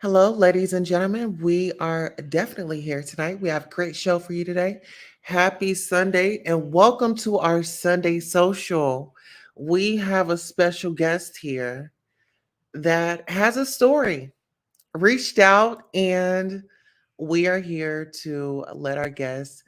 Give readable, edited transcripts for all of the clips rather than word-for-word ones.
Hello, ladies and gentlemen. We are definitely here tonight. We have a great show for you today. Happy Sunday and welcome to our Sunday social. We have a special guest here that has a story, reached out, and we are here to let our guests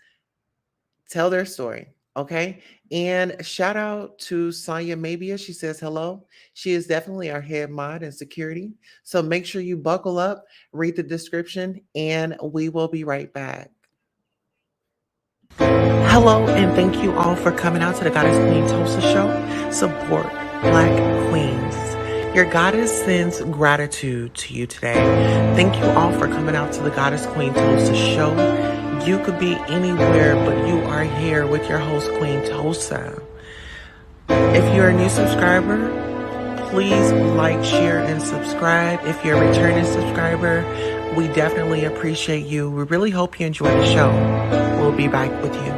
tell their story. Okay. And shout out to Sonia Mabia. She says hello. She is definitely our head mod and security. So make sure you buckle up, read the description, and we will be right back. Hello, and thank you all for coming out to the Goddess Queen Tulsa show. Support Black Queens. Your goddess sends gratitude to you today. Thank you all for coming out to the Goddess Queen Tulsa show. You could be anywhere, but you are here with your host, Queen Tulsa. If you're a new subscriber, please like, share, and subscribe. If you're a returning subscriber, we definitely appreciate you. We really hope you enjoy the show. We'll be back with you.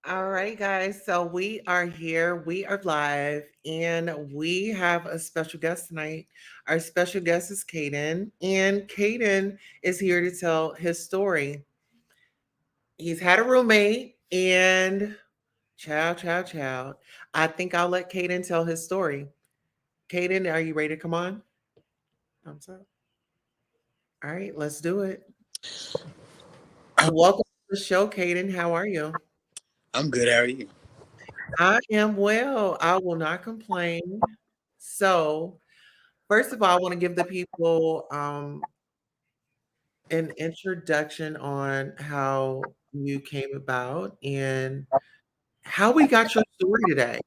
All right, guys. So we are here. We are live, and we have a special guest tonight. Our special guest is Caden, and Caden is here to tell his story. He's had a roommate, and chow, chow, chow. I think I'll let Caden tell his story. Caden, are you ready to come on? Thumbs up. All right, let's do it. Welcome to the show, Caden. How are you? I'm good. How are you? I am well. I will not complain. So, first of all, I want to give the people an introduction on how you came about and how we got your story today.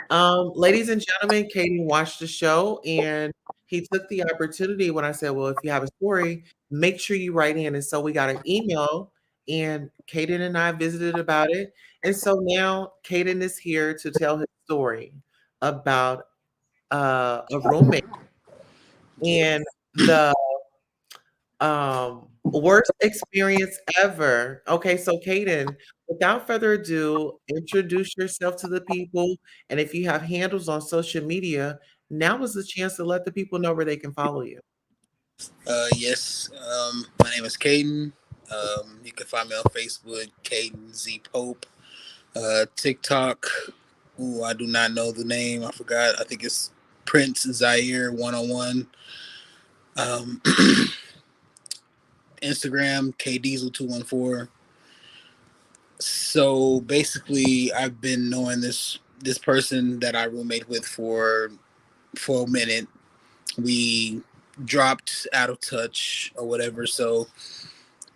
Ladies and gentlemen, Katie watched the show and he took the opportunity when I said, well, if you have a story, make sure you write in. And so we got an email and Kaden and I visited about it. And so now Kaden is here to tell his story about a roommate and Yes. the worst experience ever. Okay, so Kaden, without further ado, introduce yourself to the people. And if you have handles on social media, now is the chance to let the people know where they can follow you. Yes. My name is Caden. You can find me on Facebook, Caden Z Pope. TikTok. Ooh, I do not know the name. I forgot. I think it's Prince Zaire 101. Um, Instagram K Diesel 214. So basically, I've been knowing this person that I roommate with for a minute. We dropped out of touch or whatever. So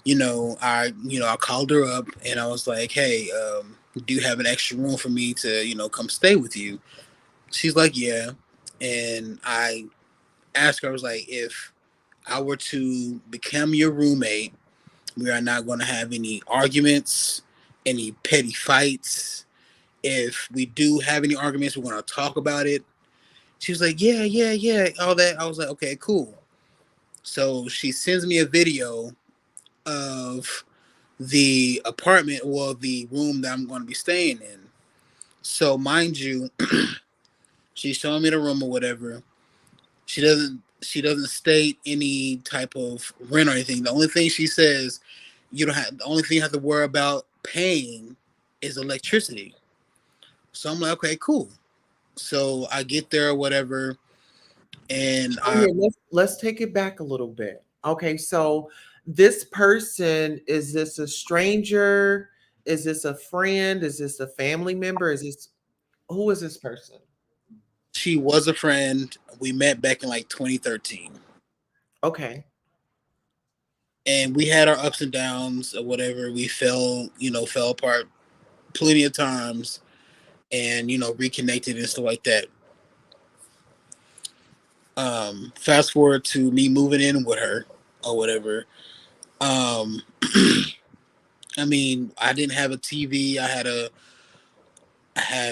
I called her up and I was like, hey, do you have an extra room for me to come stay with you? She's like, yeah. And I asked her, I was like, if I were to become your roommate, we are not going to have any arguments, any petty fights. If we do have any arguments, we're going to talk about it. She was like, yeah, yeah, yeah, all that. I was like, okay, cool. So she sends me a video of the apartment or the room that I'm going to be staying in. So, mind you, she's showing me the room or whatever. She doesn't state any type of rent or anything. The only thing she says the only thing you have to worry about paying is electricity. So I'm like, okay, cool. So I get there or whatever, and So here, let's take it back a little bit. Okay, so this person, is this a stranger? Is this a friend? Is this a family member? Is this who is this person? she was a friend. We met back in like 2013, Okay. and we had our ups and downs or whatever. We fell apart plenty of times, and reconnected and stuff like that. Fast forward to me moving in with her or whatever. Um, I mean, I didn't have a TV. I had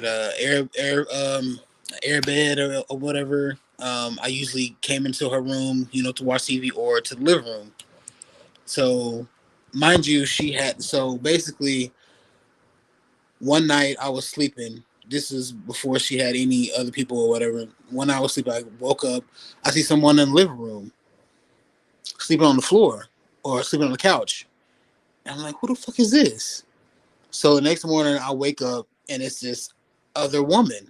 a air bed or whatever. I usually came into her room, to watch TV or to the living room. So, mind you, she had so basically one night I was sleeping. This is before she had any other people or whatever. One night I was sleeping. I woke up. I see someone in the living room sleeping on the floor or sleeping on the couch. And I'm like, who the fuck is this? So the next morning I wake up and it's this other woman.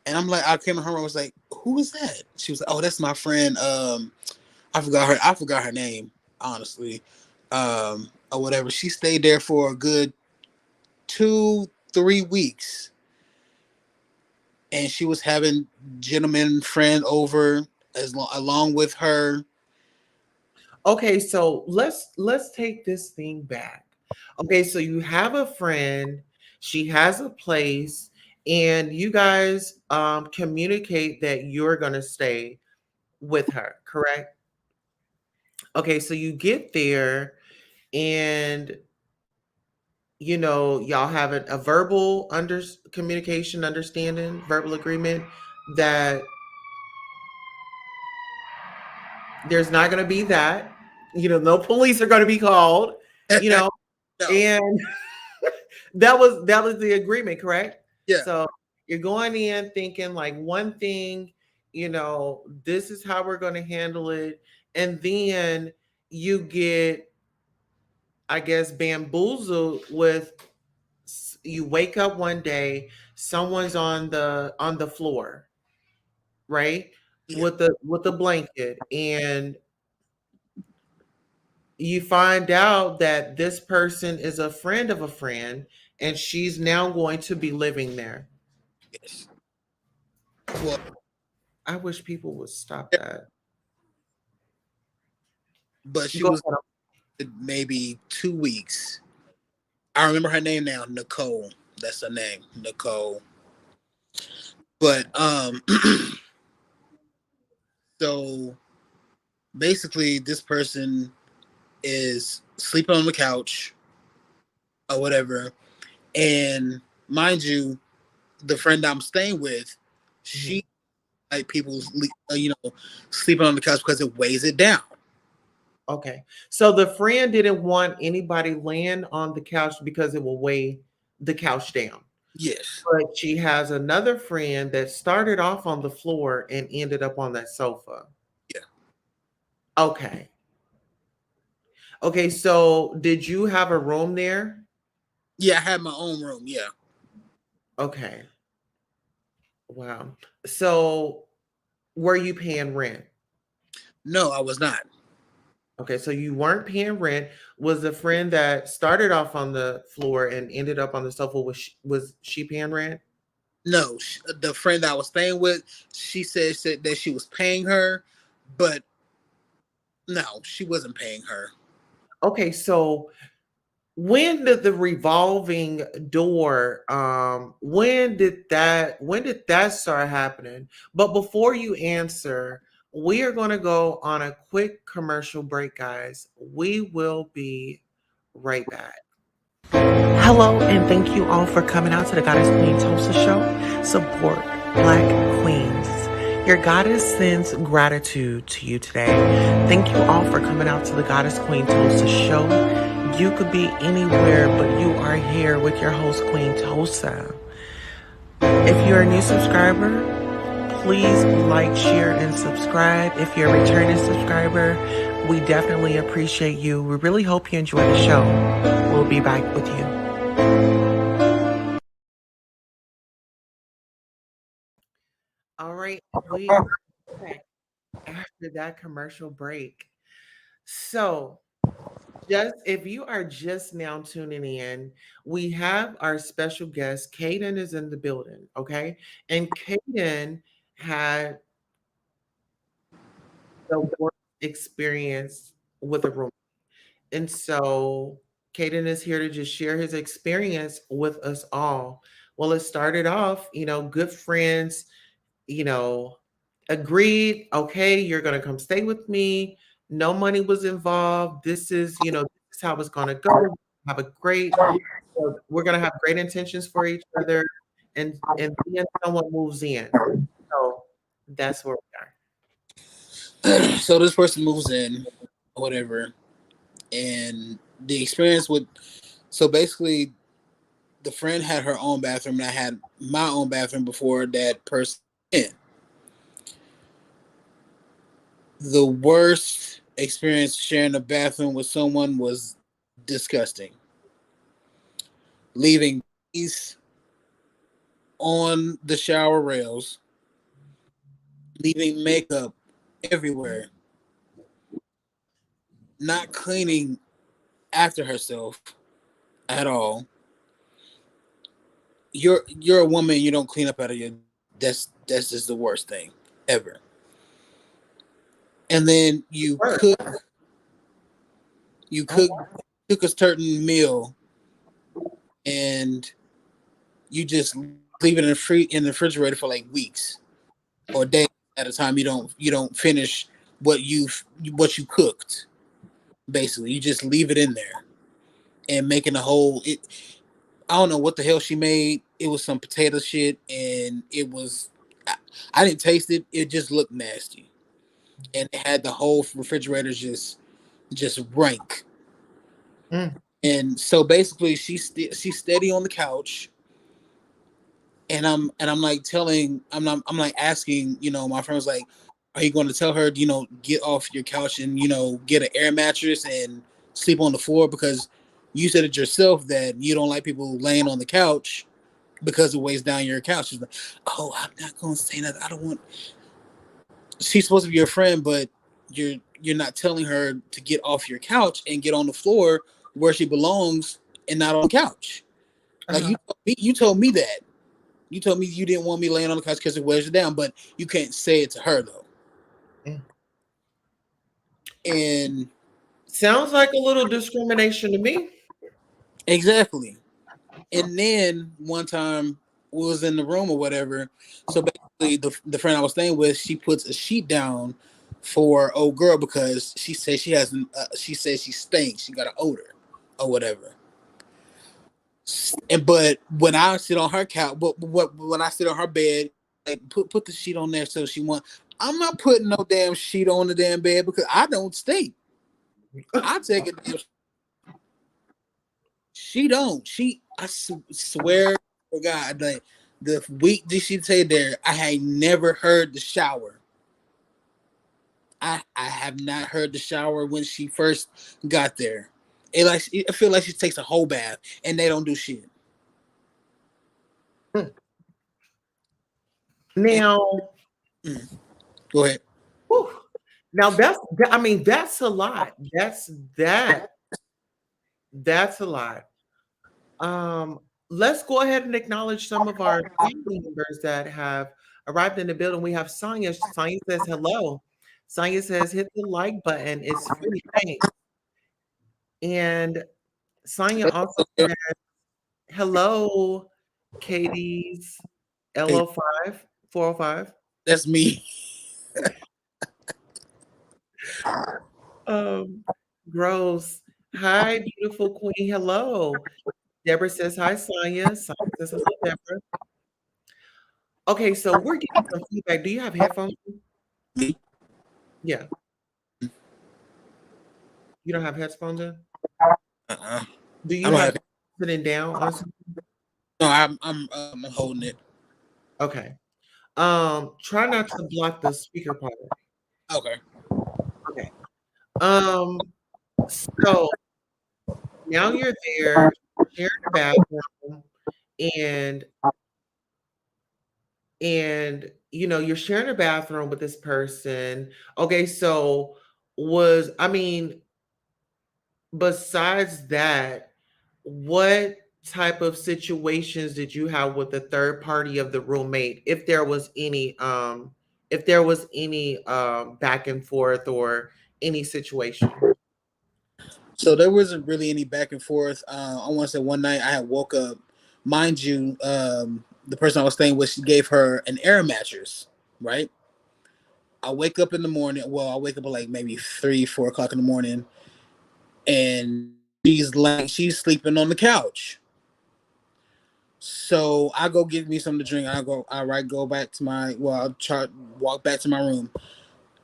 And I'm like, I came in her room. I was like, who is that? She was like, oh, that's my friend. I forgot her name, honestly, or whatever. She stayed there for a good 2 3 weeks, and she was having gentleman friend over along with her. Okay, so let's take this thing back. Okay, so you have a friend, she has a place, and you guys communicate that you're gonna stay with her, correct? Okay, so you get there and y'all have a verbal communication understanding, verbal agreement that there's not going to be that, no police are going to be called, you know, No, and that was the agreement, correct? yeah, So you're going in thinking like one thing, this is how we're going to handle it, and then you get, I guess, bamboozled with you wake up one day, someone's on the floor, right? yeah, With the blanket, and you find out that this person is a friend of a friend, and she's now going to be living there. yes. Well, I wish people would stop that. but she Go was ahead. maybe 2 weeks. I remember her name now, Nicole. That's her name, Nicole. But so basically, this person is sleeping on the couch or whatever, and mind you, the friend I'm staying with, Mhm. she like people, sleeping on the couch because it weighs it down. Okay. So the friend didn't want anybody laying on the couch because it will weigh the couch down. Yes. But she has another friend that started off on the floor and ended up on that sofa. Yeah. Okay. Okay, so did you have a room there? Yeah. I had my own room. Yeah. Okay. Wow. So were you paying rent? No, I was not. Okay, so you weren't paying rent. Was the friend that started off on the floor and ended up on the sofa, was she paying rent? No, the friend that I was staying with, she said that she was paying her, but no, she wasn't paying her. Okay, so when did the revolving door when did that start happening? But before you answer, we are going to go on a quick commercial break, guys. We will be right back. Hello, and thank you all for coming out to the Goddess Queen Tulsa show. Support Black Queens. Your goddess sends gratitude to you today. Thank you all for coming out to the Goddess Queen Tulsa show. You could be anywhere, but you are here with your host, Queen Tulsa. If you're a new subscriber, please like, share, and subscribe. If you're a returning subscriber, we definitely appreciate you. We really hope you enjoy the show. We'll be back with you. All right, we are back after that commercial break. So, just if you are just now tuning in, we have our special guest. Kaden is in the building, okay? And Kaden had the work experience with a room. And so Caden is here to just share his experience with us all. Well, it started off, good friends, you know, agreed, okay, you're going to come stay with me. No money was involved. This is how it's going to go. Have a great, we're going to have great intentions for each other. And then someone moves in. So that's where we are. So this person moves in, whatever, and the experience with so basically the friend had her own bathroom and I had my own bathroom before that person in. The worst experience sharing a bathroom with someone was disgusting. Leaving these on the shower rails, leaving makeup everywhere, not cleaning after herself at all. You're a woman, you don't clean up out of your that's just the worst thing ever. And then Work. you Oh, cook cook a certain meal and you just leave it in the refrigerator for like weeks or days at a time. You don't finish what you cooked. Basically, you just leave it in there and making a whole. I don't know what the hell she made. It was some potato shit, and it was. I didn't taste it. It just looked nasty, and it had the whole refrigerator just rank. mm, And so basically, she's steady on the couch, and I'm like I'm like asking, my friend was like, are you going to tell her, get off your couch and get an air mattress and sleep on the floor because you said it yourself that you don't like people laying on the couch because it weighs down your couch. She's like, oh, I'm not going to say nothing. I don't want. She's supposed to be your friend, but you're not telling her to get off your couch and get on the floor where she belongs and not on the couch. Like uh, you told me that. You told me you didn't want me laying on the couch because it wears you down, but you can't say it to her though. mm. And Sounds like a little discrimination to me. exactly. And then one time we was in the room or whatever. So basically, the friend I was staying with, she puts a sheet down for old girl because she says she has. She says she stinks. She got an odor or whatever. And but when I sit on her couch, but what when I sit on her bed, like put the sheet on there so she want. I'm not putting no damn sheet on the damn bed because I don't stink. I take a damn. She don't. Swear for God, like the week that she stayed there, I had never heard the shower. I have not heard the shower when she first got there. I feel like she takes a whole bath and they don't do shit. Mm. And, Now, mm, go ahead. whew, now I mean, that's a lot. That's a lot. Um, let's go ahead and acknowledge some of our family members that have arrived in the building. We have Sonia. Sonia says hello. Sonia says hit the like button. It's free. Thanks. And Sonia also said hello, Katie's Hey, LO5 405. that's me. Um, Gross. Hi, beautiful queen. Hello. Deborah says hi, Sonia. Sonia says hello, Deborah. Okay, so we're getting some feedback. Do you have headphones? Me. Yeah, you don't have headphones in? Uh-uh. Do I you don't have have. sitting down on some? No, I'm holding it. Okay. Try not to block the speaker part. Okay. Okay. Um, so now you're there, sharing the bathroom, and you're sharing a bathroom with this person. Okay, so I mean, besides that, what type of situations did you have with the third party of the roommate, if there was any back and forth or any situation? So there wasn't really any back and forth. I want to say one night I had woke up, mind you, the person I was staying with, she gave her an air mattress, right? I wake up in the morning. Well, I wake up at like maybe 3, 4 o'clock in the morning, and she's sleeping on the couch. So I go get me something to drink. Go back to my, walk back to my room,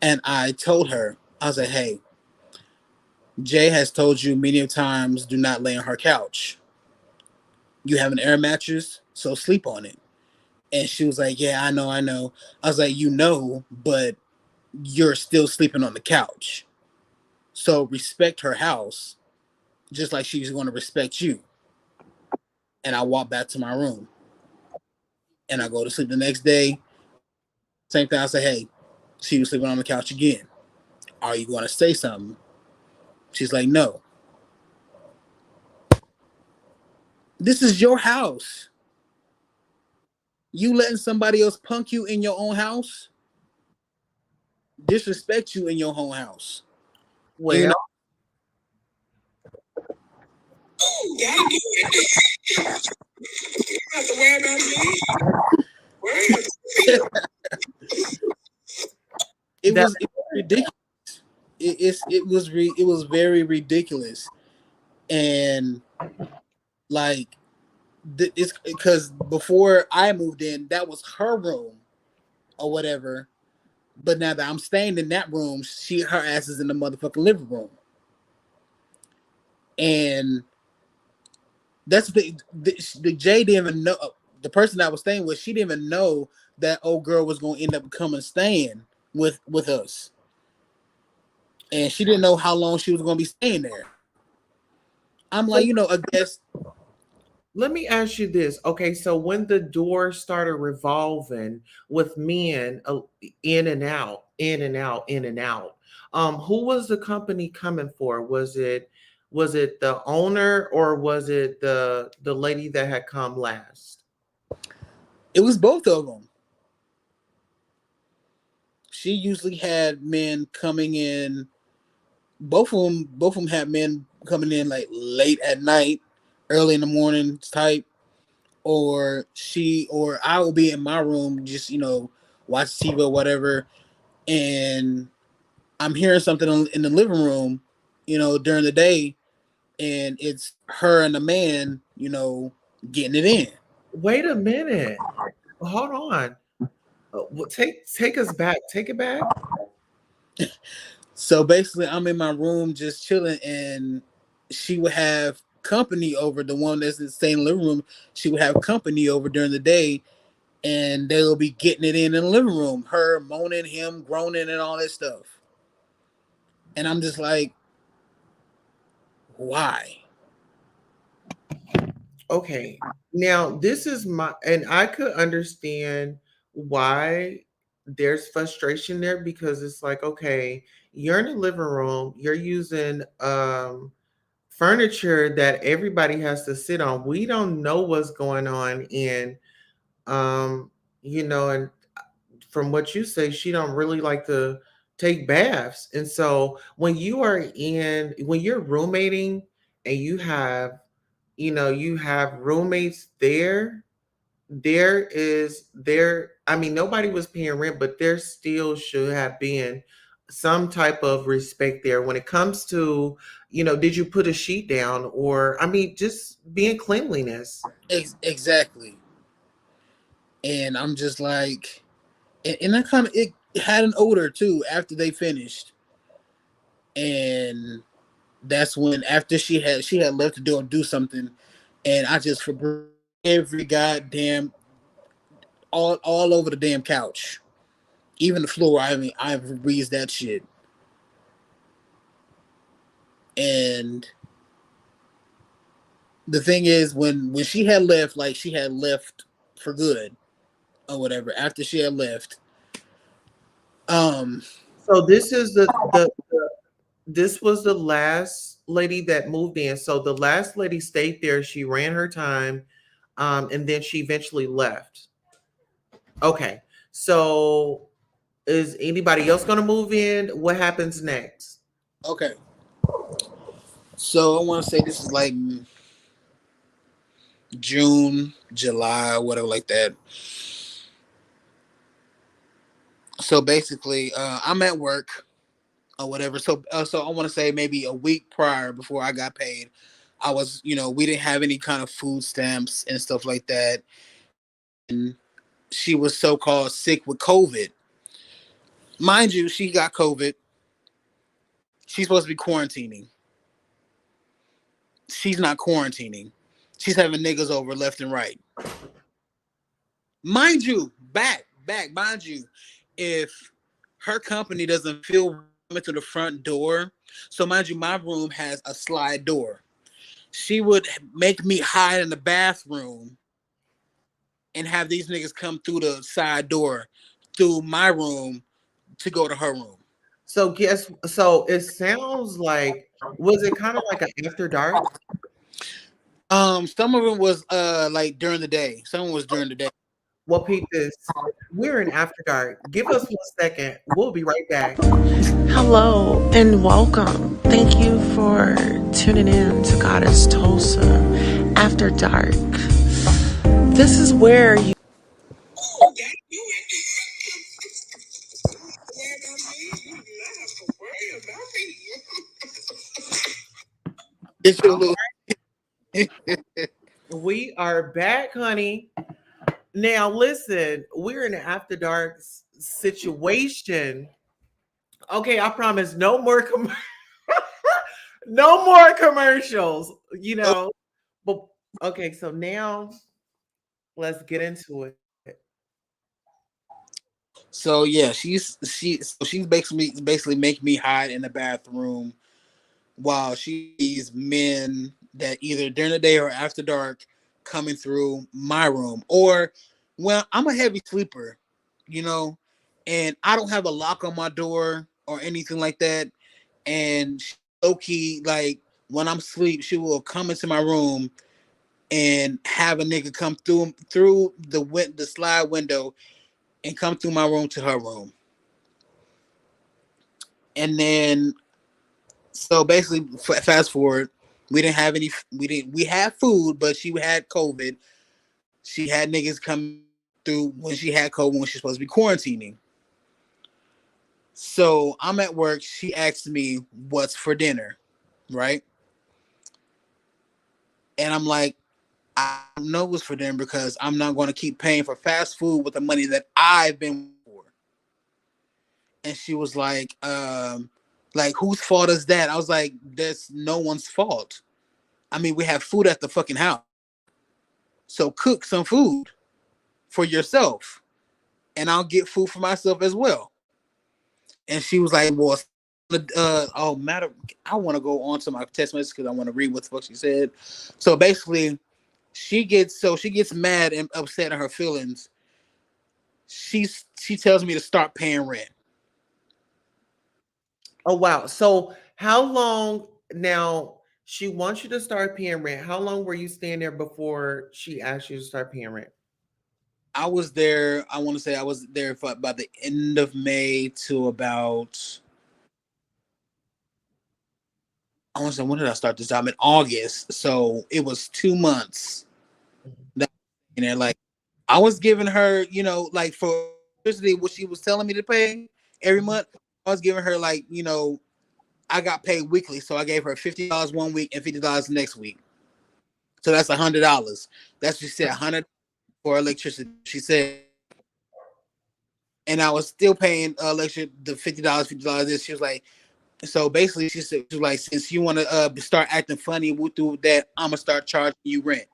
and I told her, I was like, hey, Jay has told you many of times, do not lay on her couch. You have an air mattress, so sleep on it. And she was like, yeah, I know, I know. I was like, you know, but you're still sleeping on the couch. So respect her house, just like she's going to respect you. And I walk back to my room and I go to sleep the next day. Same thing. I say, hey, she was sleeping on the couch again. Are you going to say something? She's like, no. This is your house. You letting somebody else punk you in your own house? Disrespect you in your own house. And you Well, know, have to worry about me. that It was ridiculous. It was very ridiculous, and like it's because before I moved in, that was her room or whatever. But now that I'm staying in that room, her ass is in the motherfucking living room, and that's the Jay didn't even know, the person I was staying with. She didn't even know that old girl was going to end up coming staying with us, and she didn't know how long she was going to be staying there. I'm like, so I guess let me ask you this. Okay, so when the door started revolving with men in and out, in and out, in and out, who was the company coming for? Was it the owner or was it the lady that had come last? it was both of them. She usually had men coming in. Both of them had men coming in like late at night, early in the morning type, or I will be in my room just watch TV or whatever, and I'm hearing something in the living room, during the day, and it's her and the man, getting it in. Wait a minute. Hold on. Take us back. Take it back. So basically, I'm in my room just chilling, and she would have company over. The one that's in the same living room, she would have company over during the day, and they'll be getting it in the living room. Her moaning, him groaning, and all that stuff. And I'm just like, why? Okay. Now, this is and I could understand why there's frustration there because it's like, okay, you're in the living room, you're using furniture that everybody has to sit on. We don't know what's going on in um, and from what you say, she don't really like to take baths. And so when you're roommating and you have roommates I mean, nobody was paying rent, but there still should have been some type of respect there when it comes to, did you put a sheet down, or I mean, just being cleanliness. Exactly. And I'm just like, and that kind of it had an odor too after they finished, and that's when after she had left to do something, and I just Febreze every goddamn all over the damn couch, even the floor. I mean, I've Febreze that shit, and the thing is, when she had left, like she had left for good or whatever. After she had left, um, So this was the last lady that moved in. So the last lady stayed there. She ran her time, and then she eventually left. Okay. So is anybody else going to move in? What happens next? okay, So I want to say this is like June, July, whatever like that. So basically, I'm at work or whatever. So I want to say maybe a week prior before I got paid, I was, we didn't have any kind of food stamps and stuff like that. And she was so called sick with COVID. Mind you, she got COVID. She's supposed to be quarantining. She's not quarantining. She's having niggas over left and right. Mind you, mind you, if her company doesn't feel coming to the front door, so mind you, my room has a slide door. She would make me hide in the bathroom and have these niggas come through the side door through my room to go to her room. So it sounds like, was it kind of like an after dark? Some of it was like during the day. Some was during the day. Well, peep this. We're in after dark. Give us 1 second. We'll be right back. Hello and welcome. Thank you for tuning in to Goddess Tulsa After Dark. This is where you It's your little. We are back, honey. Now, listen, we're in an after dark situation. Okay, I promise no more no more commercials, But okay, so now let's get into it. So yeah, she's basically making me hide in the bathroom while she sees men that either during the day or after dark coming through my room. Or, well, I'm a heavy sleeper, you know, and I don't have a lock on my door or anything like that. And she, low key, like when I'm asleep, she will come into my room and have a nigga come through the slide window and come through my room to her room. And then so basically, fast forward, we didn't have any. We had food, but she had COVID. She had niggas come through when she had COVID when she's supposed to be quarantining. So I'm at work. She asked me what's for dinner, right? And I'm like, I don't know what's for dinner because I'm not going to keep paying for fast food with the money that I've been for. And she was like whose fault is that? I was like, that's no one's fault. I mean, we have food at the fucking house. So cook some food for yourself, and I'll get food for myself as well. And she was like, "Well, oh, matter. I want to go on to my text message because I want to read what the fuck she said." So basically, she gets mad and upset in her feelings. She tells me to start paying rent. Oh wow. So how long now she wants you to start paying rent? How long were you staying there before she asked you to start paying rent? I was there. I want to say I was there for by the end of May to about. I want to say when did I start this job in August? So it was 2 months. That and they're like I was giving her, like for electricity, what she was telling me to pay every Mhm. month. I was giving her like, I got paid weekly, so I gave her $50 1 week and $50 next week. So that's $100. That's what she said, 100 for electricity. She said, and I was still paying electric the $50, $50. This she was like, so basically she was like, since you want to start acting funny with that, I'm gonna start charging you rent.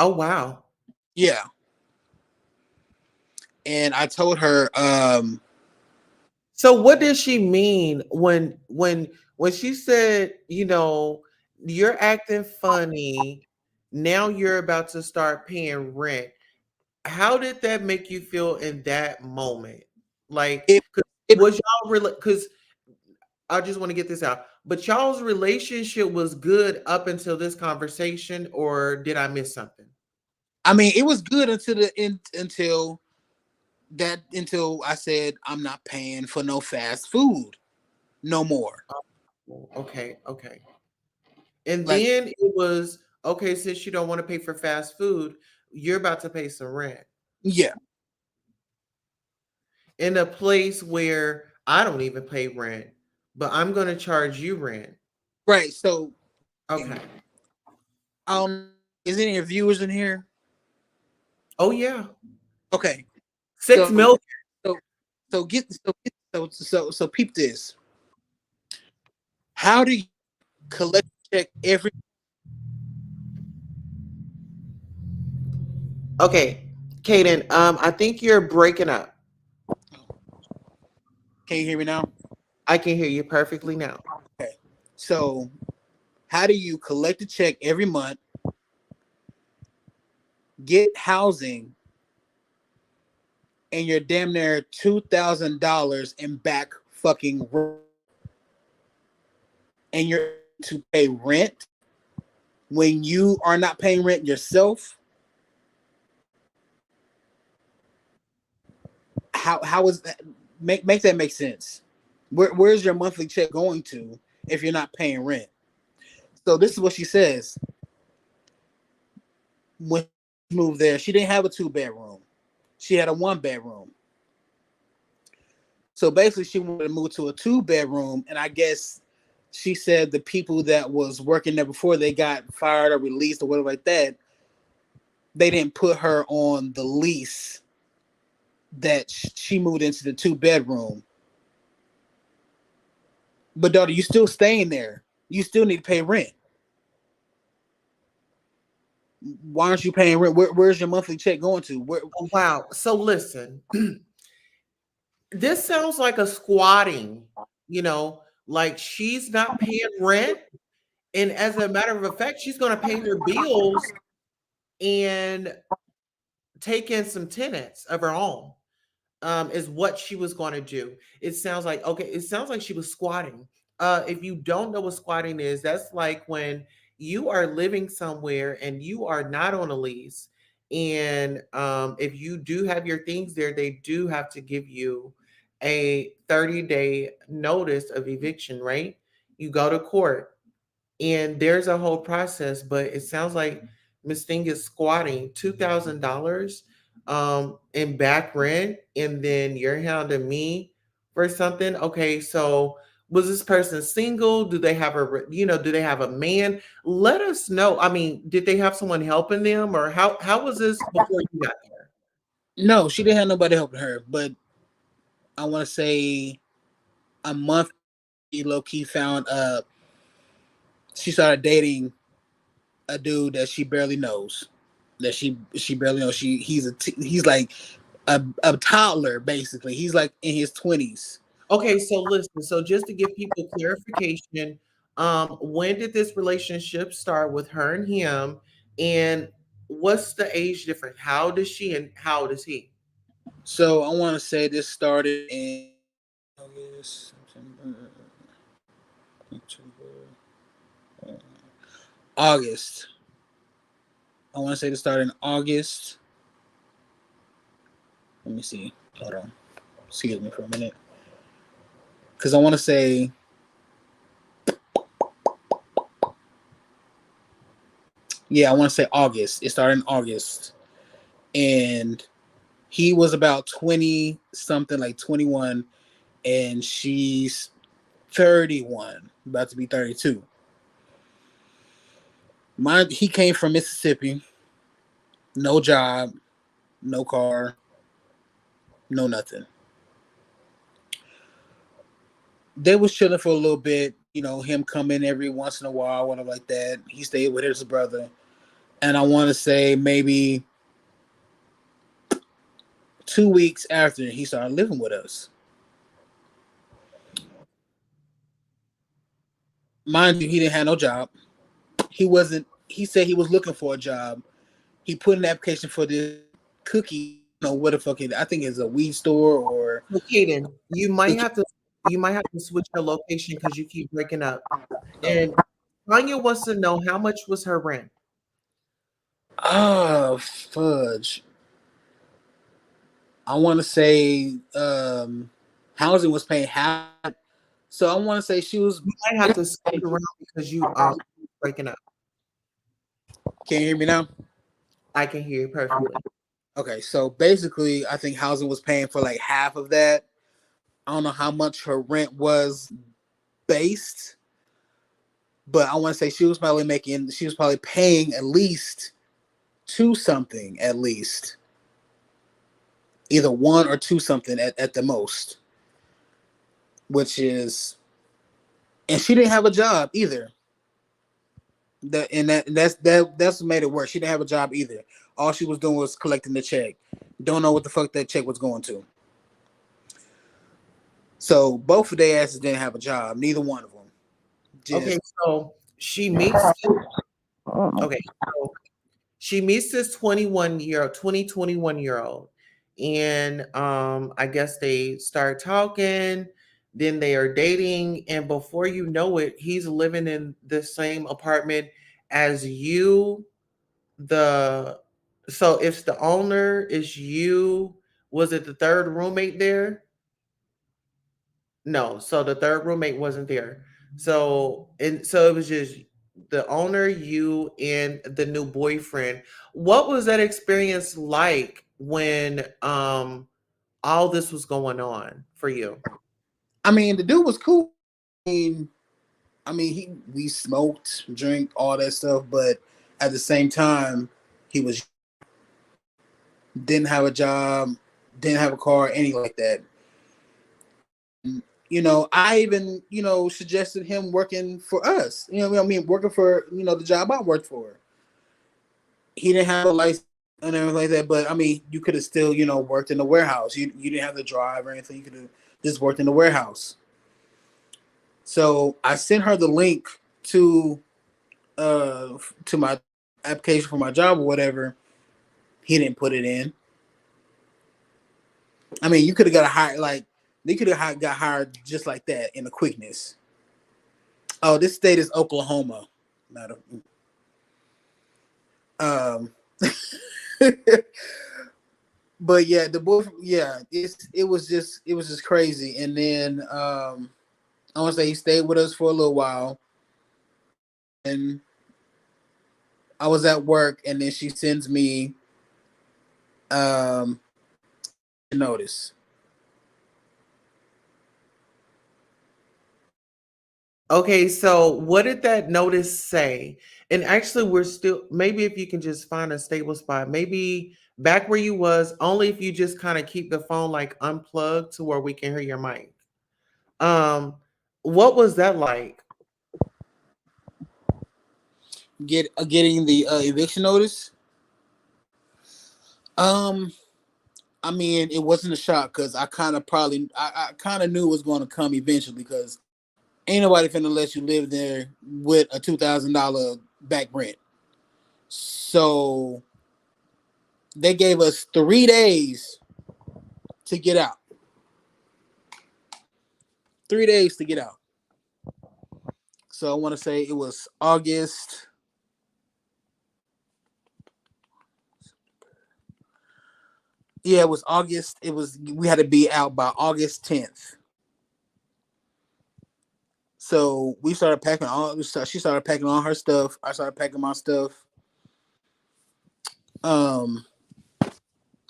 Oh wow. Yeah, and I told her, So what did she mean when she said, you're acting funny, now you're about to start paying rent? How did that make you feel in that moment? Like, it 'cause it was y'all really, because I just want to get this out. But y'all's relationship was good up until this conversation, or did I miss something? I mean, it was good until the end, until I said I'm not paying for no fast food no more. Okay, okay. And Like, then it was okay, since you don't want to pay for fast food, you're about to pay some rent yeah, in a place where I don't even pay rent, but I'm going to charge you rent. right. So, Okay. is any of your viewers in here? Oh yeah. Okay, 6 million. so so peep this. How do you collect a check every? Okay. Kaden, I think you're breaking up. Can you hear me now? I can hear you perfectly now. Okay, so how do you collect a check every month, get housing, and you're damn near $2,000 in back fucking rent, and you're to pay rent when you are not paying rent yourself? How is that? Make that make sense? Where's your monthly check going to if you're not paying rent? So this is what she says. When she moved there, she didn't have a 2 bedroom. She had a 1 bedroom. So basically, she wanted to move to a 2 bedroom, and I guess she said the people that was working there before they got fired or released or whatever like that, they didn't put her on the lease that she moved into the 2 bedroom. But daughter, you still staying there. You still need to pay rent. Why aren't you paying rent? Where's your monthly check going to? Where? Oh, wow. So listen, this sounds like a squatting, like she's not paying rent. And as a matter of fact, she's going to pay her bills and take in some tenants of her own. Is what she was going to do. It sounds like okay. It sounds like she was squatting. If you don't know what squatting is, that's like when you are living somewhere and you are not on a lease, and if you do have your things there, they do have to give you a 30-day notice of eviction. Right? You go to court and there's a whole process, but it sounds like Miss Thing is squatting $2,000 in back rent, and then you're hounding me for something. Okay, so was this person single? Do they have do they have a man? Let us know. I mean, did they have someone helping them, or how was this before you got there? No, she didn't have nobody helping her. But I want to say a month, low key found she started dating a dude that she barely knows. That she barely knows. He's like a toddler basically. He's like in his 20s. Okay, so listen, so just to give people clarification, when did this relationship start with her and him? And what's the age difference? How old is she and how old is he? So I want to say this started in August, September, October, August. I want to say this started in August. Let me see. Hold on. Excuse me for a minute. Because I want to say, yeah, I want to say August. It started in August. And he was about 20 something, like 21. And she's 31, about to be 32. He came from Mississippi, no job, no car, no nothing. They was chilling for a little bit, him coming every once in a while, whatever like that. He stayed with his brother. And I want to say maybe 2 weeks after he started living with us. Mind you, he didn't have no job. He said he was looking for a job. He put in an application for this cookie, what the fuck I think it's a weed store or So Kaden, cookie. you might have to switch your location because you keep breaking up. And Tanya wants to know how much was her rent? Oh, fudge. I want to say housing was paying half. So I want to say she was. You might have to switch around because you breaking up. Can you hear me now? I can hear you perfectly. Okay, so basically, I think housing was paying for like half of that. I don't know how much her rent was based, but I want to say she was probably paying at least two something, at least either one or two something at the most, which is, and she didn't have a job either. That's what made it worse. She didn't have a job either. All she was doing was collecting the check. Don't know what the fuck that check was going to. So both of their asses didn't have a job. Neither one of them. Okay, Just so she meets okay, so she meets this 21-year old, and I guess they start talking, then they are dating, and before you know it, he's living in the same apartment as you. The so if the owner is you, was it the third roommate there? No, so the third roommate wasn't there. So it was just the owner, you, and the new boyfriend. What was that experience like when all this was going on for you? I mean, the dude was cool. I mean, he we smoked, drink, all that stuff, but at the same time, he was didn't have a job, didn't have a car, anything like that. I even suggested him working for us. Working for the job I worked for. He didn't have a license and everything like that, but I mean, you could have still worked in the warehouse. You didn't have to drive or anything. You could have just worked in the warehouse. So I sent her the link to my application for my job or whatever. He didn't put it in. I mean, you could have got a hire like they could have got hired just like that in a quickness. Oh, this state is Oklahoma. Not um, but yeah, the boy, yeah, it was just crazy. And then I want to say he stayed with us for a little while, and I was at work, and then she sends me um a notice. Okay, so what did that notice say? And actually, we're still, maybe if you can just find a stable spot, maybe back where you was, only if you just kind of keep the phone like unplugged to where we can hear your mic. Um, what was that like? Getting the eviction notice. Um, I mean, it wasn't a shock because I kind of knew it was going to come eventually because ain't nobody finna let you live there with a $2,000 back rent. So they gave us 3 days to get out. 3 days to get out. So I want to say it was August. Yeah, it was August. We had to be out by August 10th. So we started packing all. She started packing all her stuff. I started packing my stuff. Um,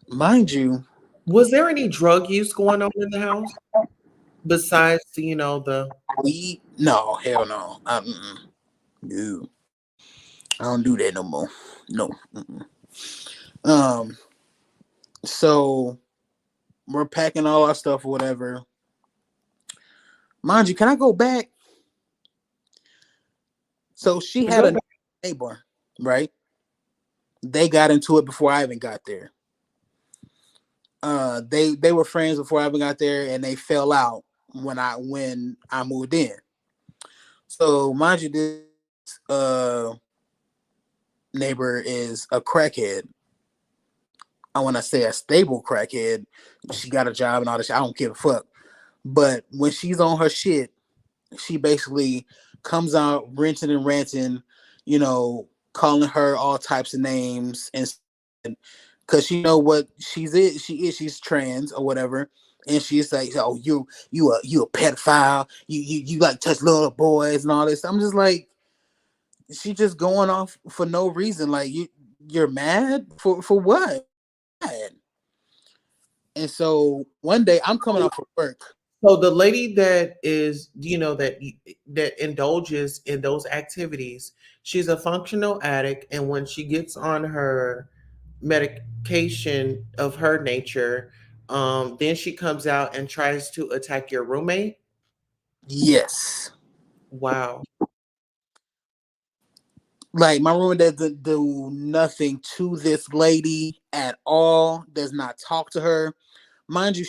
mind you, Was there any drug use going on in the house besides, the we no hell no. No, I don't do that no more. No. Mm-mm. Um, so we're packing all our stuff or whatever. Mind you, can I go back? So she had go a back? neighbor, right? They got into it before I even got there. They were friends before I even got there, and they fell out when I moved in. So mind you, this neighbor is a crackhead. I want to say a stable crackhead. She got a job and all this shit. I don't give a fuck. But when she's on her shit, she basically comes out renting and ranting, calling her all types of names and because she know what she's trans or whatever. And she's like, "Oh, you a pedophile. You like touch little boys and all this." I'm just like, she just going off for no reason. Like you're mad for what? Mad. And so one day I'm coming off from work. So the lady that is, that indulges in those activities, she's a functional addict, and when she gets on her medication of her nature, then she comes out and tries to attack your roommate. Yes. Wow. Like my roommate doesn't do nothing to this lady at all. Does not talk to her. Mind you,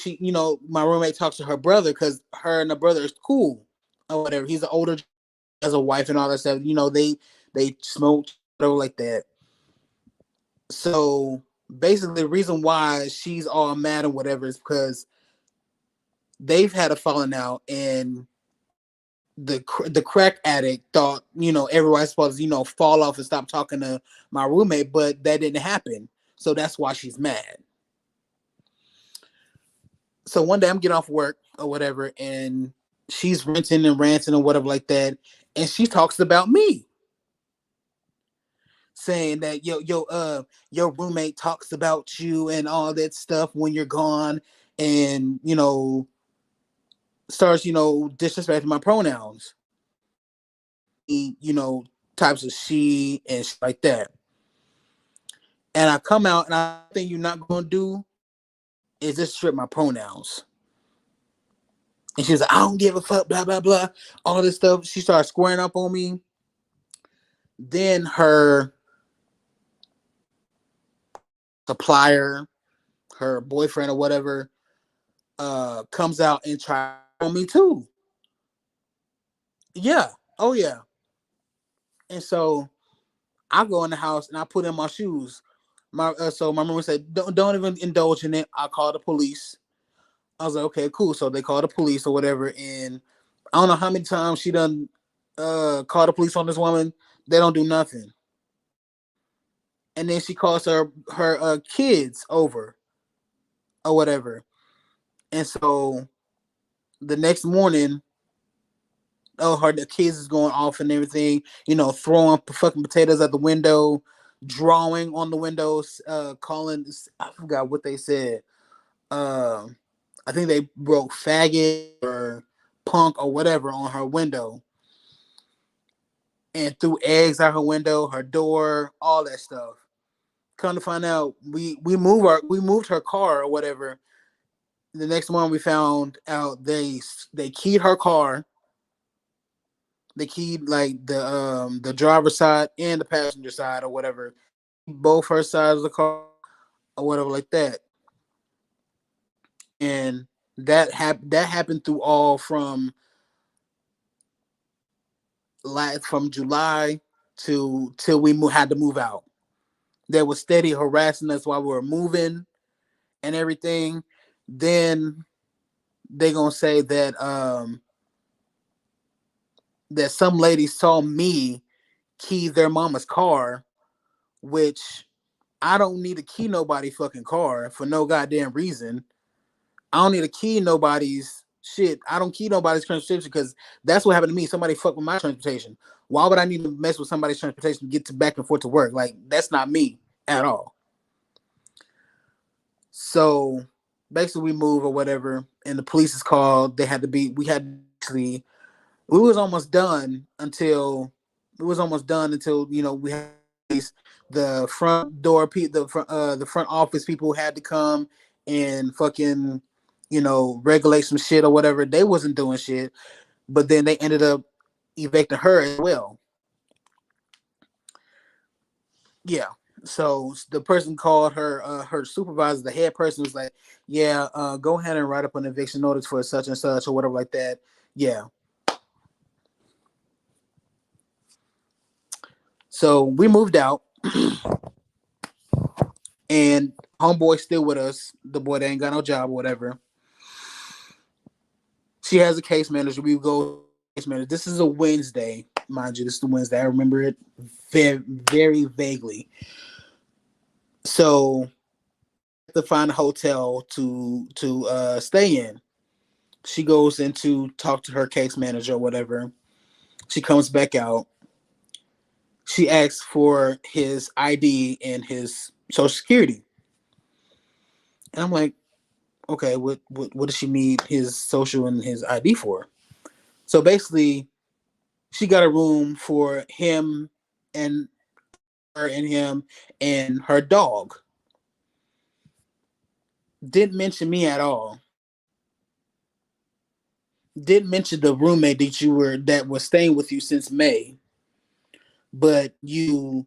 my roommate talks to her brother because her and the brother is cool or whatever. He's an older, has a wife and all that stuff. They smoke whatever like that. So basically, the reason why she's all mad and whatever is because they've had a falling out, and the crack addict thought everybody's supposed to fall off and stop talking to my roommate, but that didn't happen. So that's why she's mad. So one day I'm getting off work or whatever, and she's ranting and ranting or whatever like that, and she talks about me, saying that your roommate talks about you and all that stuff when you're gone, and starts disrespecting my pronouns, types of she and shit like that. And I come out, and I think you're not gonna do is just strip my pronouns. And she was like, I don't give a fuck, blah blah blah, all this stuff. She started squaring up on me. Then her supplier, her boyfriend or whatever, comes out and tries on me too. Yeah. Oh yeah. And so I go in the house and I put in my shoes. My mom said, don't even indulge in it. I call the police. I was like, okay, cool. So they called the police or whatever, and I don't know how many times she done call the police on this woman. They don't do nothing. And then she calls her kids over or whatever. And so the next morning, oh, her the kids is going off and everything, throwing fucking potatoes at the window, drawing on the windows, calling, I forgot what they said. Um, I think they wrote faggot or punk or whatever on her window, and threw eggs out her window, her door, all that stuff. Come to find out, we moved her car or whatever. The next morning, we found out they keyed her car. They keyed like the driver's side and the passenger side or whatever, both her sides of the car or whatever like that. And that happened through all from July to till we had to move out. They were steady harassing us while we were moving and everything. Then they gonna say that some lady saw me key their mama's car, which I don't need to key nobody's fucking car for no goddamn reason. I don't need to key nobody's shit. I don't key nobody's transportation because that's what happened to me. Somebody fucked with my transportation. Why would I need to mess with somebody's transportation to get to back and forth to work? Like that's not me at all. So basically, we move or whatever, and the police is called. They had to be. We had actually. We was almost done until. It was almost done until we had the front door. The front office people had to come and fucking regulate some shit or whatever. They wasn't doing shit, but then they ended up evicting her as well. Yeah. So the person called her supervisor, the head person was like, yeah, go ahead and write up an eviction notice for such and such or whatever like that. Yeah. So we moved out, and homeboy still with us. The boy that ain't got no job or whatever. She has a case manager. We go case manager. This is a Wednesday, mind you. This is a Wednesday. I remember it very, very vaguely. So to find a hotel to stay in. She goes in to talk to her case manager or whatever. She comes back out. She asks for his ID and his social security. And I'm like, okay, what does she need his social and his ID for? So basically, she got a room for him and her and him and her dog. Didn't mention me at all. Didn't mention the roommate that was staying with you since May, but you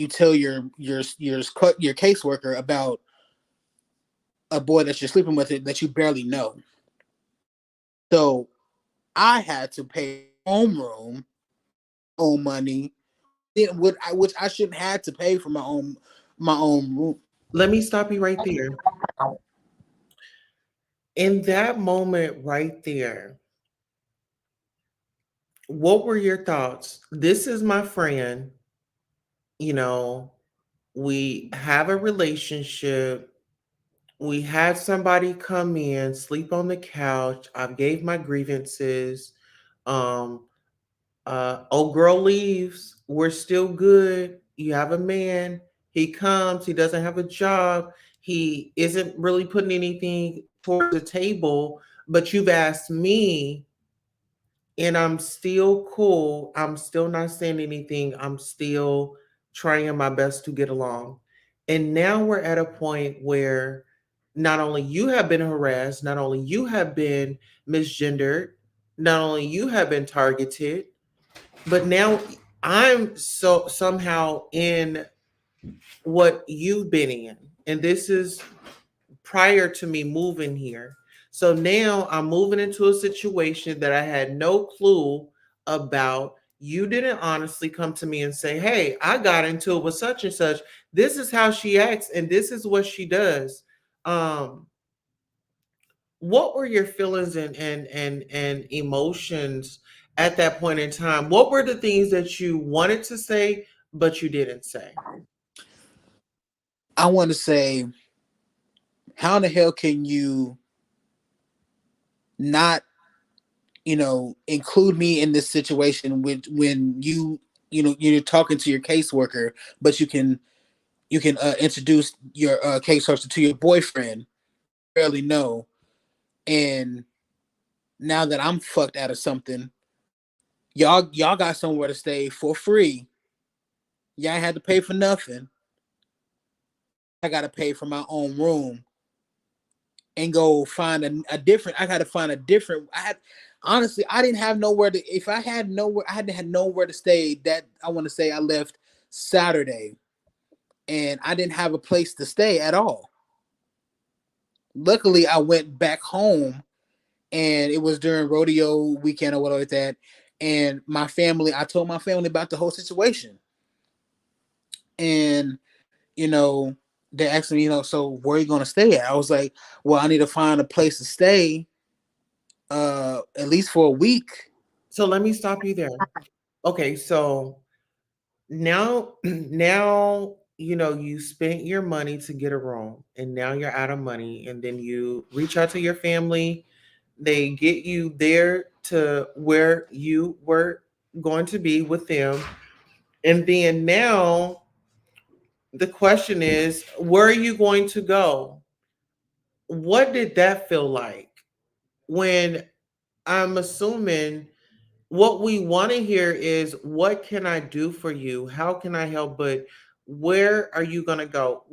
tell your caseworker about a boy that you're sleeping with that you barely know. So I had to pay homeroom, own money, which I shouldn't have to pay for my own room. Let me stop you right there. In that moment right there, what were your thoughts? This is my friend, you know, we have a relationship. We had somebody come in, sleep on the couch. I gave my grievances. Um, old girl leaves. We're still good. You have a man. He comes. He doesn't have a job. He isn't really putting anything towards the table. But you've asked me, and I'm still cool. I'm still not saying anything. I'm still trying my best to get along. And now we're at a point where not only you have been harassed, not only you have been misgendered, not only you have been targeted, but now I'm so somehow in what you've been in. And this is prior to me moving here. So now I'm moving into a situation that I had no clue about. You didn't honestly come to me and say, "Hey, I got into it with such and such. This is how she acts and this is what she does." Um what were your feelings and emotions at that point in time? What were the things that you wanted to say but you didn't say? I want to say, how in the hell can you not, include me in this situation when you're talking to your caseworker, but you can introduce your caseworker to your boyfriend you barely know, and now that I'm fucked out of something, y'all got somewhere to stay for free. Y'all had to pay for nothing. I got to pay for my own room and go find a different. I got to find a different. I had honestly, I didn't have nowhere to. If I had nowhere, I had nowhere to stay. That I want to say I left Saturday, and I didn't have a place to stay at all. Luckily, I went back home, and it was during rodeo weekend or whatever like that. And my family, I told my family about the whole situation, and you know, they asked me, so where are you gonna stay at? I was like, well, I need to find a place to stay, at least for a week. So let me stop you there. Okay, so now you spent your money to get a room and now you're out of money and then you reach out to your family. They get you there to where you were going to be with them. And then now the question is, where are you going to go? What did that feel like when I'm assuming what we want to hear is what can I do for you? How can I help? But where are you going to go?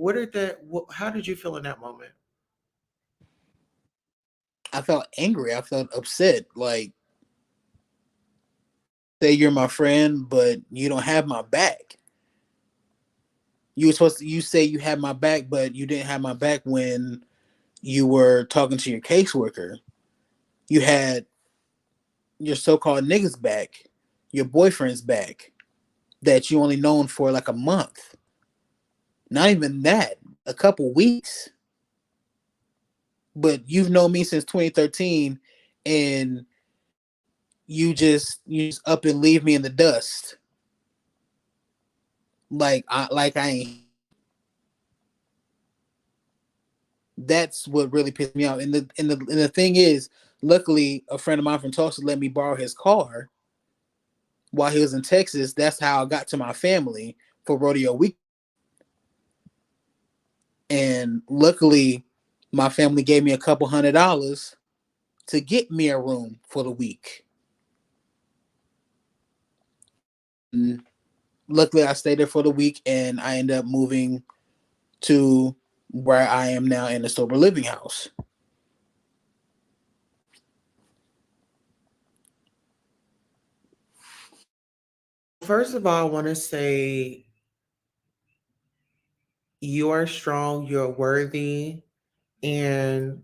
How did you feel in that moment? I felt angry. I felt upset. Like, say you're my friend, but you don't have my back. You say you had my back, but you didn't have my back when you were talking to your caseworker. You had your so-called niggas back, your boyfriend's back, that you only known for like a month. Not even that, a couple weeks. But you've known me since 2013, and you just up and leave me in the dust. Like I ain't. That's what really pissed me off. And the thing is, luckily, a friend of mine from Tulsa let me borrow his car while he was in Texas. That's how I got to my family for rodeo week. And luckily, my family gave me a couple $100 to get me a room for the week. And luckily, I stayed there for the week, and I ended up moving to where I am now in the sober living house. First of all, I want to say you are strong, you're worthy, and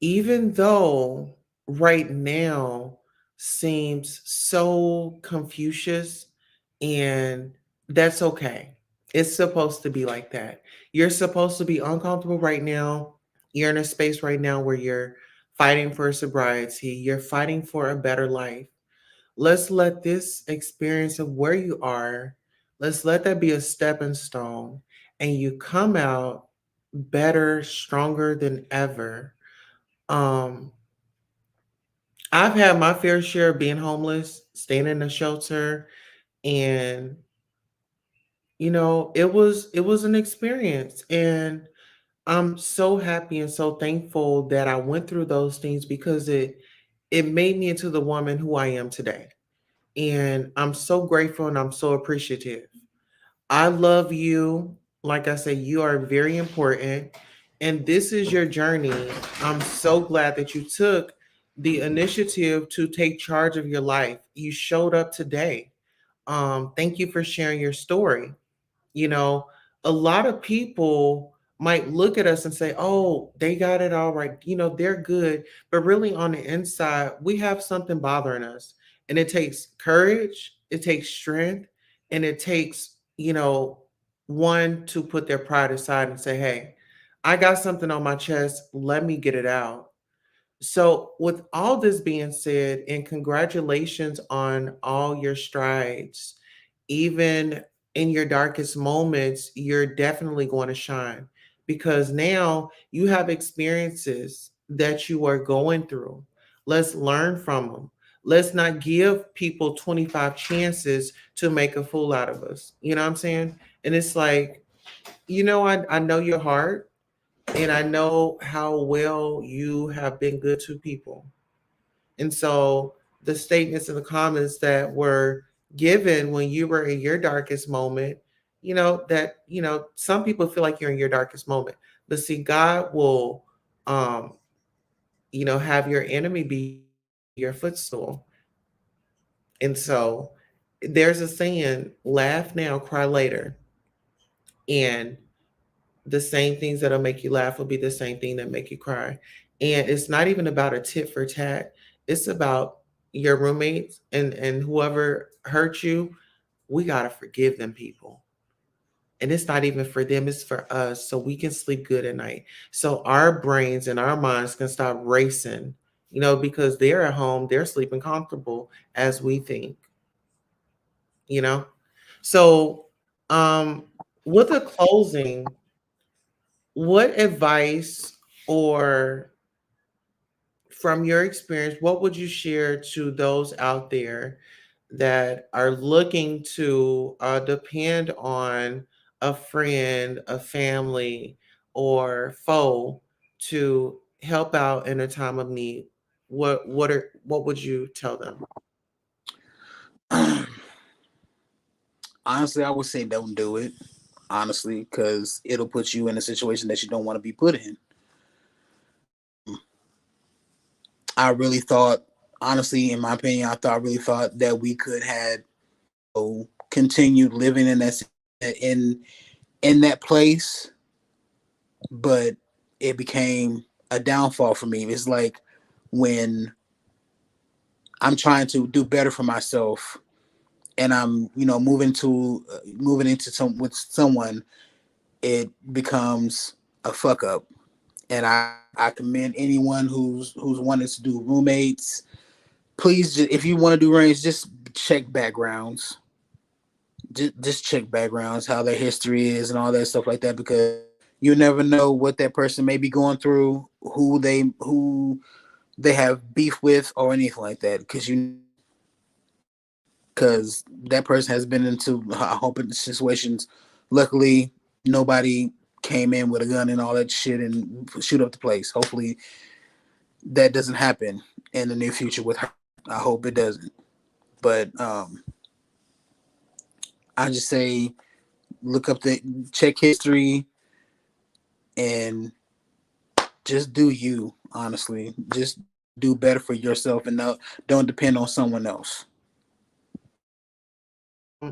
even though right now seems so Confucius, and that's okay. It's supposed to be like that. You're supposed to be uncomfortable right now. You're in a space right now where you're fighting for sobriety, you're fighting for a better life. Let's let this experience of where you are, let's let that be a stepping stone, and you come out better, stronger than ever. um, I've had my fair share of being homeless, staying in a shelter, and it was an experience. And I'm so happy and so thankful that I went through those things because it made me into the woman who I am today. And I'm so grateful and I'm so appreciative. I love you. Like I said, you are very important. And this is your journey. I'm so glad that you took the initiative to take charge of your life. You showed up today. Thank you for sharing your story. You know, a lot of people might look at us and say, oh, they got it all right. They're good. But really, on the inside, we have something bothering us. And it takes courage, it takes strength, and it takes, one to put their pride aside and say, hey, I got something on my chest. Let me get it out. So, with all this being said, and congratulations on all your strides, even in your darkest moments, you're definitely going to shine because now you have experiences that you are going through. Let's learn from them. Let's not give people 25 chances to make a fool out of us. You know what I'm saying? And it's like, I know your heart and I know how well you have been good to people. And so the statements and the comments that were given when you were in your darkest moment, some people feel like you're in your darkest moment. But see, God will have your enemy be your footstool. And so there's a saying, laugh now, cry later. And the same things that'll make you laugh will be the same thing that make you cry. And it's not even about a tit for tat. It's about your roommates and whoever hurt you. We gotta forgive them people. And it's not even for them, it's for us. So we can sleep good at night. So our brains and our minds can stop racing, because they're at home, they're sleeping comfortable as we think, you know? So with a closing, what advice or from your experience, what would you share to those out there that are looking to depend on a friend, a family, or foe to help out in a time of need? What would you tell them? Honestly, I would say don't do it. Honestly, because it'll put you in a situation that you don't want to be put in. I really thought, honestly, in my opinion, I really thought that we could have continued living in in that place, but it became a downfall for me. It's like when I'm trying to do better for myself, and I'm moving into some with someone, it becomes a fuck up. And I commend anyone who's wanted to do roommates. Please, if you want to do roommates, just check backgrounds. Just check backgrounds, how their history is, and all that stuff like that. Because You never know what that person may be going through, who they have beef with, or anything like that. Because that person has been into hoping situations. Luckily, nobody came in with a gun and all that shit and shoot up the place. Hopefully, that doesn't happen in the near future with her. I hope it doesn't. But I just say look up the check history and just do you. Honestly, just do better for yourself and don't depend on someone else.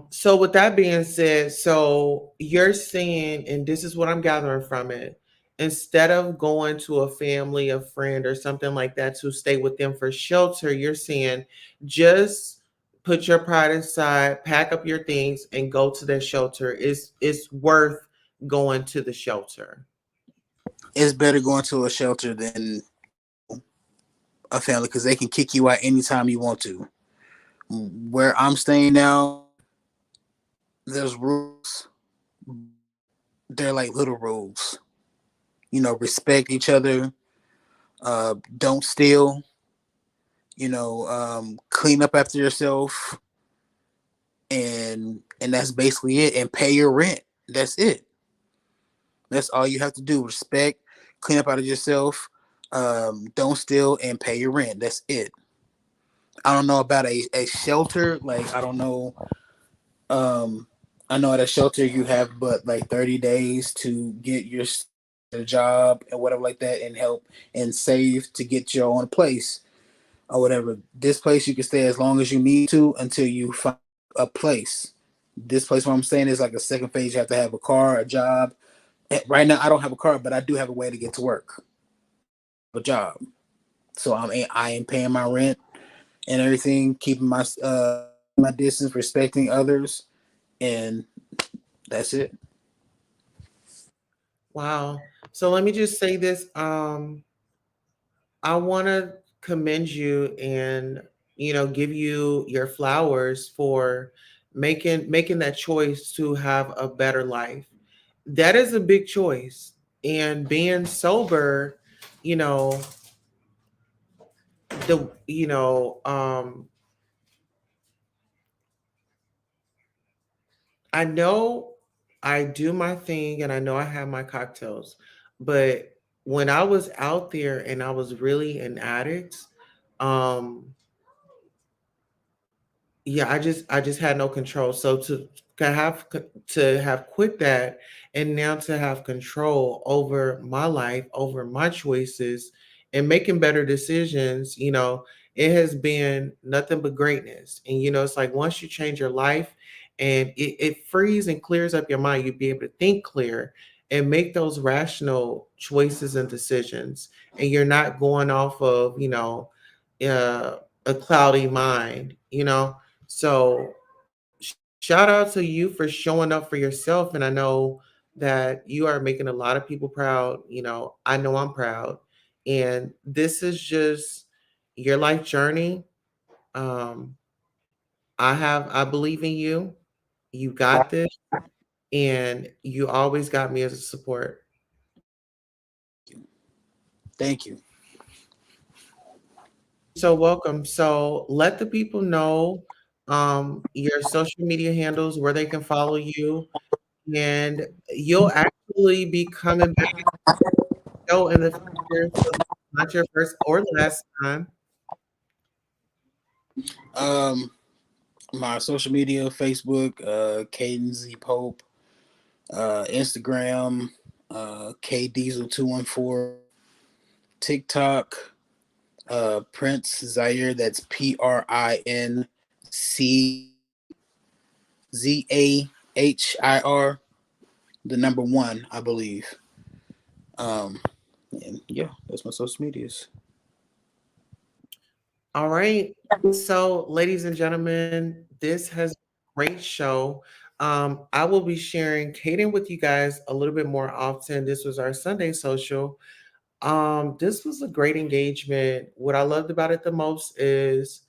So with that being said, so you're saying, and this is what I'm gathering from it, instead of going to a family, a friend, or something like that to stay with them for shelter, you're saying just put your pride aside, pack up your things, and go to that shelter. It's worth going to the shelter. It's better going to a shelter than a family because they can kick you out anytime you want to. Where I'm staying now, there's rules. They're like little rules. Respect each other. Don't steal. Clean up after yourself, and that's basically it. And pay your rent. That's it. That's all you have to do. Respect, clean up out of yourself. Don't steal and pay your rent. That's it. I don't know about a shelter. Like I don't know. Um, I know at a shelter you have but like 30 days to get your a job and whatever like that and help and save to get your own place or whatever. This place you can stay as long as you need to until you find a place. This place, what I'm saying, is like a second phase. You have to have a car, a job. Right now, I don't have a car, but I do have a way to get to work. A job, so I am paying my rent and everything, keeping my distance, respecting others, and that's it. Wow. So let me just say this. I want to commend you and give you your flowers for making that choice to have a better life. That is a big choice. And being sober, you know, the you know, I know I do my thing and I know I have my cocktails, but when I was out there and I was really an addict, um yeah, I just had no control. So to have quit that and now to have control over my life, over my choices, and making better decisions, it has been nothing but greatness. And it's like once you change your life and it frees and clears up your mind, you'll be able to think clear and make those rational choices and decisions. And you're not going off of, uh, a cloudy mind, so shout out to you for showing up for yourself. And I know that you are making a lot of people proud. I know I'm proud. And this is just your life journey. Um, I believe in you. You got this. And you always got me as a support. Thank you. You're so welcome. So let the people know your social media handles where they can follow you, and you'll actually be coming back to the show in the future. So this is not your first or last time. Um, my social media: Facebook, Caden Z Pope, Instagram, K Diesel 214, TikTok, Prince Zaire. That's PrinceZahir, the number one, I believe. Um, and yeah, that's my social medias. All right. So, ladies and gentlemen, this has been a great show. I will be sharing Kaden with you guys a little bit more often. This was our Sunday social. This was a great engagement. What I loved about it the most is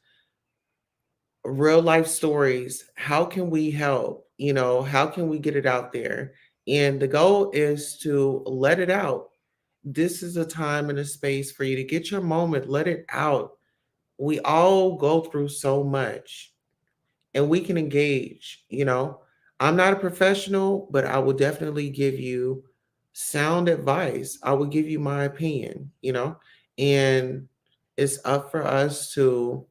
real life stories. How can we help? How can we get it out there? And the goal is to let it out. This is a time and a space for you to get your moment, let it out. We all go through so much and we can engage. I'm not a professional, but I will definitely give you sound advice. I will give you my opinion. And it's up for us to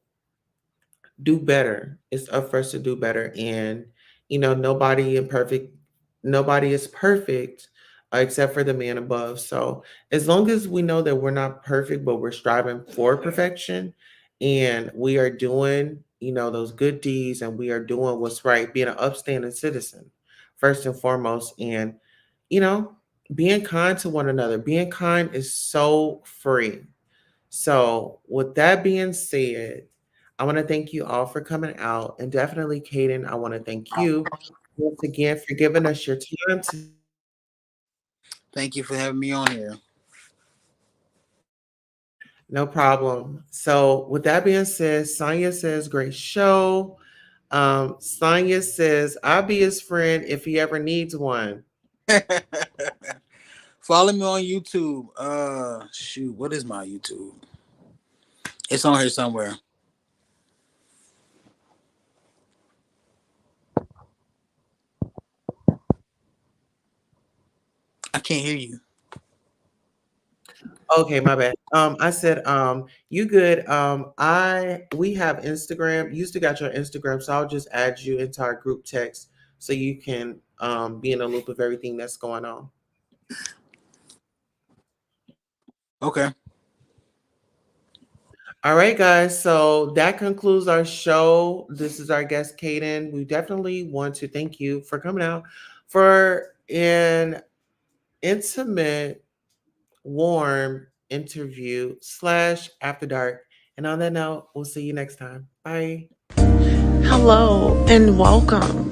do better. It's up for us to do better. And nobody is perfect except for the man above. So as long as we know that we're not perfect, but we're striving for perfection and we are doing those good deeds and we are doing what's right, being an upstanding citizen, first and foremost, and you know, being kind to one another. Being kind is so free. So, with that being said, I want to thank you all for coming out. And definitely, Kaden, I want to thank you once again for giving us your time today. Thank you for having me on here. No problem. So, with that being said, Sonya says, great show. Sonya says, I'll be his friend if he ever needs one. Follow me on YouTube. Shoot, what is my YouTube? It's on here somewhere. I can't hear you. Okay, my bad. I said, you good. We have Instagram. You still got your Instagram, so I'll just add you into our group text so you can be in a loop of everything that's going on. Okay. All right, guys. So that concludes our show. This is our guest, Kaden. We definitely want to thank you for coming out for an intimate, warm interview slash after dark. And on that note, we'll see you next time. Bye. Hello and welcome.